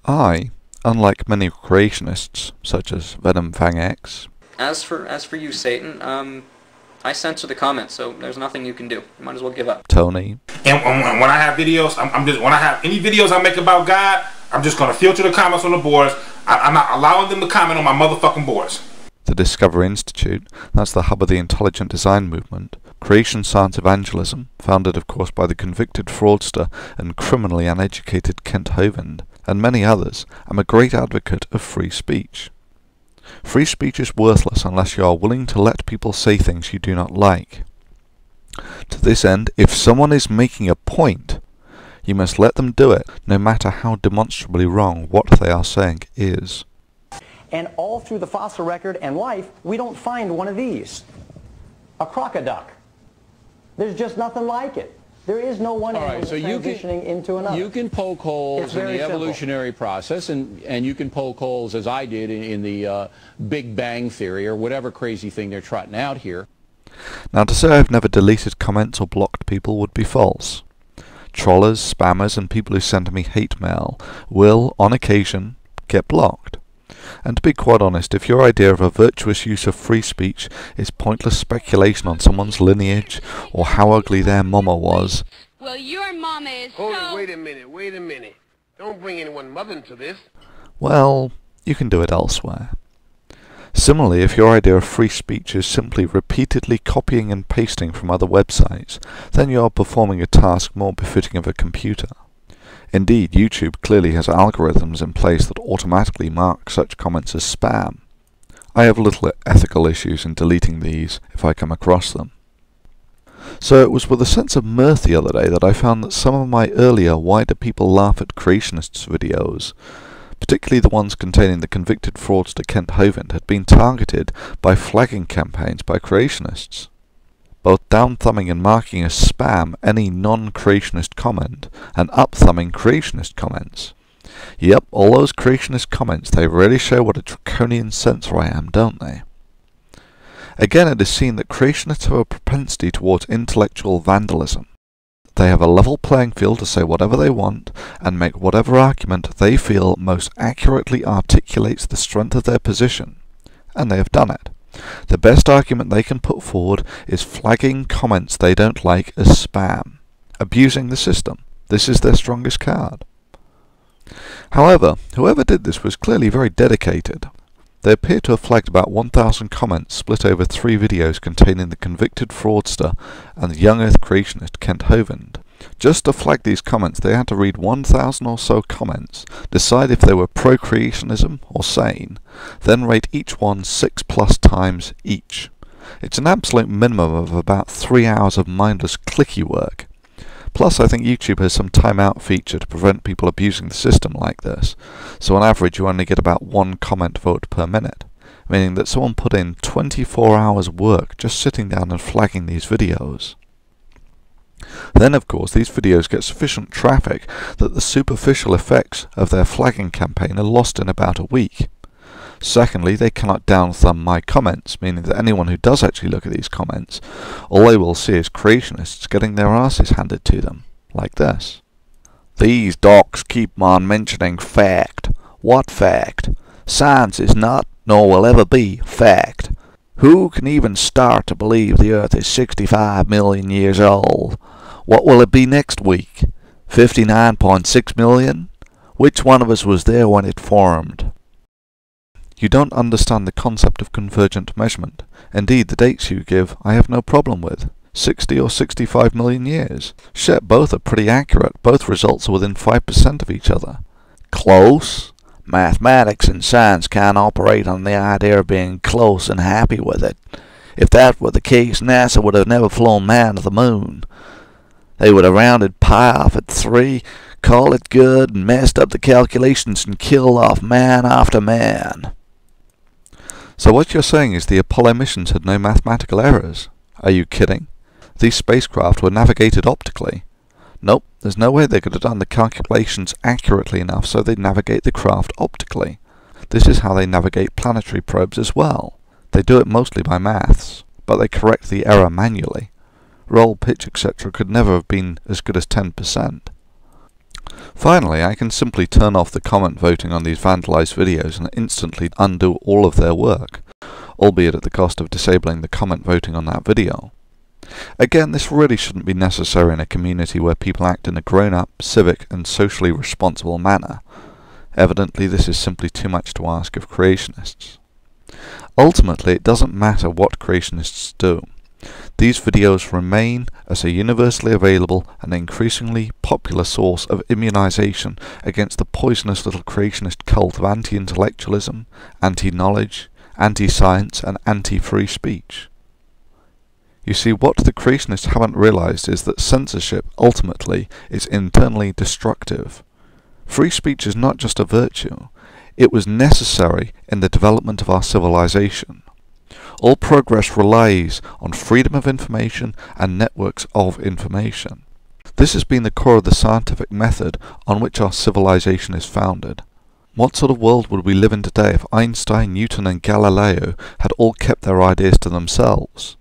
I, unlike many creationists, such as Venom Fang X, As for you, Satan, I censor the comments, so there's nothing you can do. You might as well give up. Tony, And when I have videos, when I have any videos I make about God, I'm just gonna filter the comments on the boards. I'm not allowing them to comment on my motherfucking boards. the Discover Institute, that's the hub of the intelligent design movement, Creation Science Evangelism, founded of course by the convicted fraudster and criminally uneducated Kent Hovind, and many others, am a great advocate of free speech. Free speech is worthless unless you are willing to let people say things you do not like. To this end, if someone is making a point, you must let them do it, no matter how demonstrably wrong what they are saying is. And all through the fossil record and life, we don't find one of these. A crocoduck. There's just nothing like it. There is no one animal transitioning into another. You can poke holes in the evolutionary process, and you can poke holes, as I did, in the Big Bang Theory, or whatever crazy thing they're trotting out here. Now, to say I've never deleted comments or blocked people would be false. Trollers, spammers, and people who send me hate mail will, on occasion, get blocked. And to be quite honest, if your idea of a virtuous use of free speech is pointless speculation on someone's lineage or how ugly their mama was... Well, your mama is Hold it, wait a minute. Don't bring anyone mother into this. well, you can do it elsewhere. Similarly, if your idea of free speech is simply repeatedly copying and pasting from other websites, then you are performing a task more befitting of a computer. Indeed, YouTube clearly has algorithms in place that automatically mark such comments as spam. I have little ethical issues in deleting these if I come across them. So it was with a sense of mirth the other day that I found that some of my earlier Why Do People Laugh at Creationists videos, particularly the ones containing the convicted fraudster Kent Hovind, had been targeted by flagging campaigns by creationists, both down-thumbing and marking as spam any non-creationist comment, and up-thumbing creationist comments. Yep, all those creationist comments, they really show what a draconian censor I am, don't they? Again, it is seen that creationists have a propensity towards intellectual vandalism. They have a level playing field to say whatever they want, and make whatever argument they feel most accurately articulates the strength of their position, and they have done it. The best argument they can put forward is flagging comments they don't like as spam, abusing the system. This is their strongest card. However, whoever did this was clearly very dedicated. They appear to have flagged about 1,000 comments split over 3 videos containing the convicted fraudster and the young earth creationist Kent Hovind. Just to flag these comments, they had to read 1,000 or so comments, decide if they were pro-creationism or sane, then rate each one 6+ times each. It's an absolute minimum of about 3 hours of mindless clicky work. Plus, I think YouTube has some timeout feature to prevent people abusing the system like this, so on average you only get about 1 comment vote per minute, meaning that someone put in 24 hours work just sitting down and flagging these videos. Then, of course, these videos get sufficient traffic that the superficial effects of their flagging campaign are lost in about a week. Secondly, they cannot down-thumb my comments, meaning that anyone who does actually look at these comments, all they will see is creationists getting their asses handed to them, like this. These docs keep on mentioning fact. What fact? Science is not, nor will ever be, fact. Who can even start to believe the Earth is 65 million years old? What will it be next week? 59.6 million? Which one of us was there when it formed? You don't understand the concept of convergent measurement. Indeed, the dates you give I have no problem with. 60 or 65 million years. Shit, both are pretty accurate. Both results are within 5% of each other. Close? Mathematics and science can't operate on the idea of being close and happy with it. If that were the case, NASA would have never flown man to the moon. They would have rounded pi off at 3, called it good, and messed up the calculations and killed off man after man. So what you're saying is the Apollo missions had no mathematical errors? Are you kidding? These spacecraft were navigated optically. Nope, there's no way they could have done the calculations accurately enough so they'd navigate the craft optically. This is how they navigate planetary probes as well. They do it mostly by maths, but they correct the error manually. Roll, pitch, etc. could never have been as good as 10%. Finally, I can simply turn off the comment voting on these vandalized videos and instantly undo all of their work, albeit at the cost of disabling the comment voting on that video. Again, this really shouldn't be necessary in a community where people act in a grown-up, civic and socially responsible manner. Evidently, this is simply too much to ask of creationists. Ultimately, it doesn't matter what creationists do. These videos remain as a universally available and increasingly popular source of immunization against the poisonous little creationist cult of anti-intellectualism, anti-knowledge, anti-science and anti-free speech. You see, what the creationists haven't realized is that censorship, ultimately, is internally destructive. Free speech is not just a virtue, it was necessary in the development of our civilization. All progress relies on freedom of information and networks of information. This has been the core of the scientific method on which our civilization is founded. What sort of world would we live in today if Einstein, Newton and Galileo had all kept their ideas to themselves?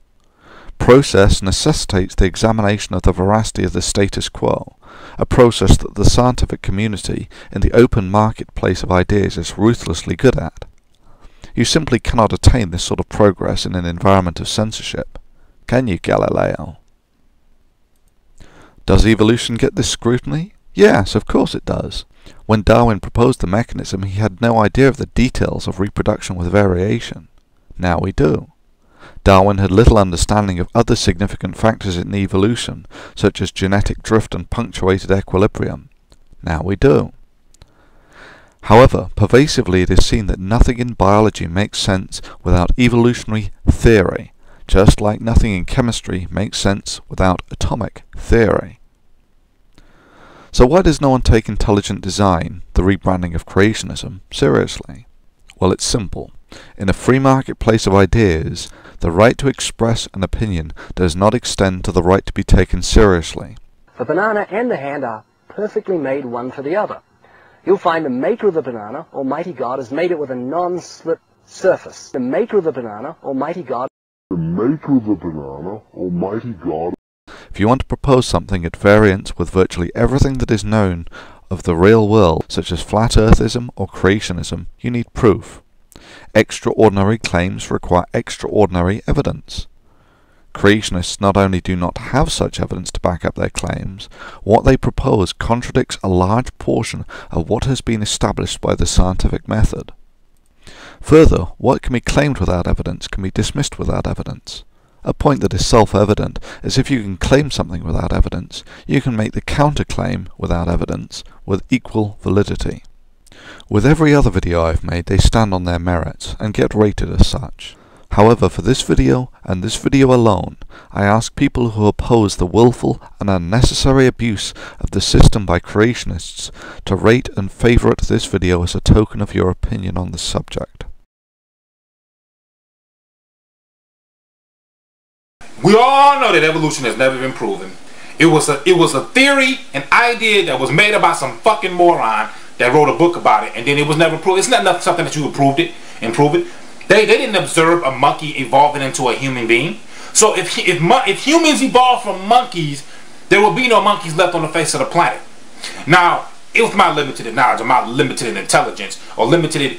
Process necessitates the examination of the veracity of the status quo, a process that the scientific community in the open marketplace of ideas is ruthlessly good at. You simply cannot attain this sort of progress in an environment of censorship. Can you, Galileo? Does evolution get this scrutiny? Yes, of course it does. When Darwin proposed the mechanism, he had no idea of the details of reproduction with variation. Now we do. Darwin had little understanding of other significant factors in evolution, such as genetic drift and punctuated equilibrium. Now we do. However, pervasively it is seen that nothing in biology makes sense without evolutionary theory, just like nothing in chemistry makes sense without atomic theory. So why does no one take intelligent design, the rebranding of creationism, seriously? Well, it's simple. In a free marketplace of ideas, the right to express an opinion does not extend to the right to be taken seriously. The banana and the hand are perfectly made one for the other. You'll find the maker of the banana, Almighty God, has made it with a non-slip surface. The maker of the banana, Almighty God. If you want to propose something at variance with virtually everything that is known of the real world, such as flat earthism or creationism, you need proof. Extraordinary claims require extraordinary evidence. Creationists not only do not have such evidence to back up their claims, what they propose contradicts a large portion of what has been established by the scientific method. Further, what can be claimed without evidence can be dismissed without evidence. A point that is self-evident is if you can claim something without evidence, you can make the counterclaim without evidence with equal validity. With every other video I've made, they stand on their merits and get rated as such. However, for this video, and this video alone, I ask people who oppose the willful and unnecessary abuse of the system by creationists to rate and favourite this video as a token of your opinion on the subject. We all know that evolution has never been proven. It was a theory, an idea that was made about some fucking moron that wrote a book about it, and then it was never proved. It's not something that you prove it. They didn't observe a monkey evolving into a human being. So if humans evolved from monkeys, there will be no monkeys left on the face of the planet. Now, it was my limited knowledge, or my limited intelligence, or limited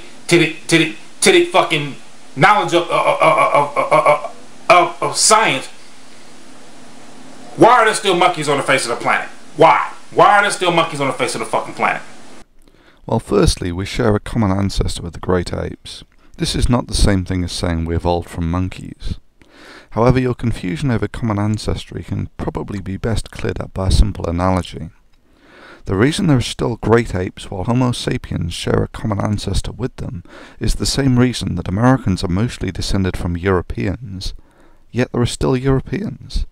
fucking knowledge of science. Why are there still monkeys on the face of the planet? Why? Why are there still monkeys on the face of the fucking planet? Well, firstly, we share a common ancestor with the great apes. This is not the same thing as saying we evolved from monkeys. However, your confusion over common ancestry can probably be best cleared up by a simple analogy. The reason there are still great apes while Homo sapiens share a common ancestor with them is the same reason that Americans are mostly descended from Europeans, yet there are still Europeans.